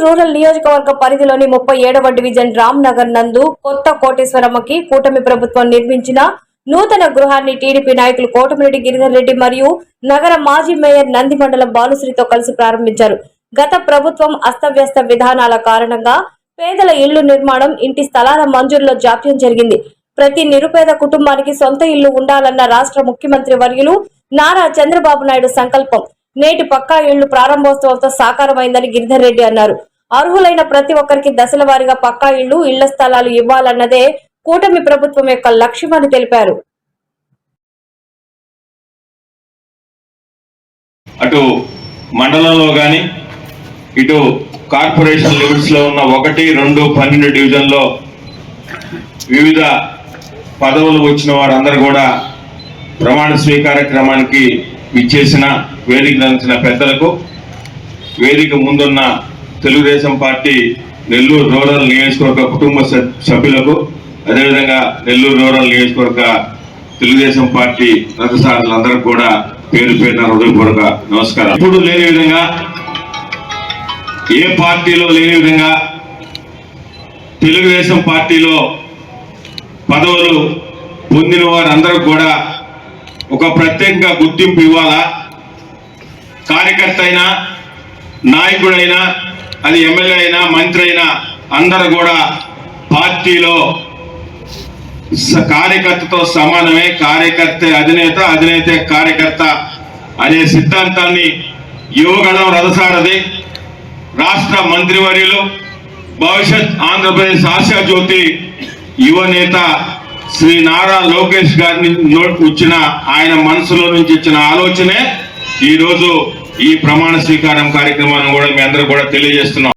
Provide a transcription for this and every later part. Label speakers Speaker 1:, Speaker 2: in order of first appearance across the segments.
Speaker 1: Rural నియోజకవర్గ పరిధిలోని 37వ division Ram Nagar నందు కొత్త కోటేశ్వరమ్మకి కూటమి ప్రభుత్వం నిర్మించిన నూతన గృహాన్ని టీడీపీ నాయకులు కోటమిరెడ్డి గిరిధర్ రెడ్డి మరియు నగర మాజీ మేయర్ నందిమండలం బాలుశ్రీతో కలిసి ప్రారంభించారు. గత ప్రభుత్వం అస్తవ్యస్త విధానాల కారణంగా పేదల ఇళ్లు నిర్మాణం, ఇంటి స్థలాల మంజూరులో జాప్యం జరిగింది. ప్రతి నిరుపేద కుటుంబానికి సొంత ఇల్లు ఉండాలన్న రాష్ట్ర ముఖ్యమంత్రి వర్యులు నారా చంద్రబాబు నాయుడు సంకల్పం నేటి పక్కా ఇళ్లు ప్రారంభోత్సవంతో సాకారమైందని గిరిధర్ రెడ్డి అన్నారు. అర్హులైన ప్రతి ఒక్కరికి దశల వారీగా పక్కా ఇళ్లు, ఇళ్ల స్థలాలు ఇవ్వాలన్నదే కూటమి ప్రభుత్వం యొక్క లక్ష్యమని తెలిపారు.
Speaker 2: అటు మండలంలో గాని ఇటు కార్పొరేషన్ లిమిట్స్ లో ఉన్న 1, 2, 12 డివిజన్లో వివిధ పదవులు వచ్చిన వారందరూ కూడా ప్రమాణ స్వీకార క్రమానికి విచ్చేసిన వేదిక నంచిన పెద్దలకు, వేదిక ముందున్న తెలుగుదేశం పార్టీ నెల్లూరు రూరల్ నియోజకవర్గ కుటుంబ సభ్యులకు, అదేవిధంగా నెల్లూరు రూరల్ నియోజకవర్గ తెలుగుదేశం పార్టీ రథసారులందరికీ కూడా పేరు పేరున హృదయపూర్వక నమస్కారం. ఇప్పుడు లేని విధంగా, ఏ పార్టీలో లేని విధంగా తెలుగుదేశం పార్టీలో పదవులు పొందిన వారందరూ కూడా ఒక ప్రత్యేకంగా గుర్తింపు ఇవ్వాలా. కార్యకర్త అయినా, నాయకుడైనా, అది ఎమ్మెల్యే అయినా, మంత్రి అయినా అందరూ కూడా పార్టీలో కార్యకర్తతో సమానమే. కార్యకర్త అధినేత, అధినేత కార్యకర్త అనే సిద్ధాంతాన్ని యువగణం రథసారథి రాష్ట్ర మంత్రివర్యులు, భవిష్యత్ ఆంధ్రప్రదేశ్ ఆశాజ్యోతి యువనేత శ్రీ నారా లోకేష్ గారిని వచ్చిన ఆయన మనసులో నుంచి ఇచ్చిన ఆలోచనే ఈరోజు ఈ ప్రమాణ స్వీకారం కార్యక్రమాన్ని కూడా మీ అందరూ కూడా తెలియజేస్తున్నాం.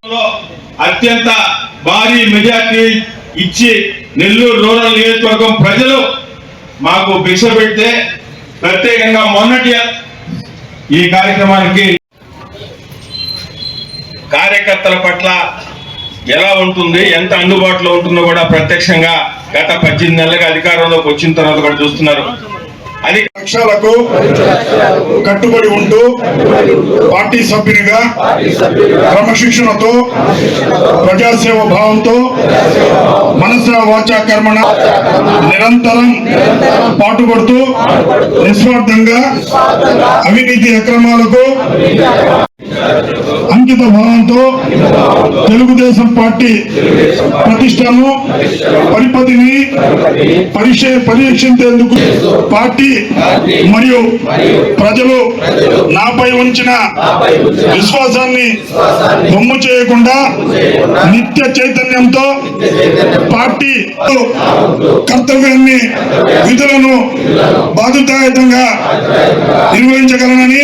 Speaker 2: అత్యంత భారీ మెజార్టీ ఇచ్చి నెల్లూరు రూరల్ నియోజకవర్గం ప్రజలు మాకు భిక్ష పెడితే ప్రత్యేకంగా మొన్నటి ఈ కార్యక్రమానికి కార్యకర్తల పట్ల ఎలా ఉంటుంది, ఎంత అందుబాటులో ఉంటుందో కూడా ప్రత్యక్షంగా గత 18 నెలలుగా అధికారంలోకి వచ్చిన తర్వాత కూడా చూస్తున్నారు. అది
Speaker 3: లక్ష్యాలకు కట్టుబడి ఉంటూ పార్టీ సభ్యునిగా క్రమశిక్షణతో, ప్రజాసేవ భావంతో, మనస వాచా కర్మణ నిరంతరం పాటుపడుతూ నిస్వార్థంగా అవినీతి అక్రమాలకు అంకిత భావంతో తెలుగుదేశం పార్టీ ప్రతిష్టను, పరిపతిని పరీక్షించేందుకు పార్టీ మరియు ప్రజలు నాపై ఉంచిన విశ్వాసాన్ని బొమ్ము చేయకుండా నిత్య చైతన్యంతో పార్టీ కర్తవ్యాన్ని, విధులను బాధ్యతాయుతంగా నిర్వహించగలనని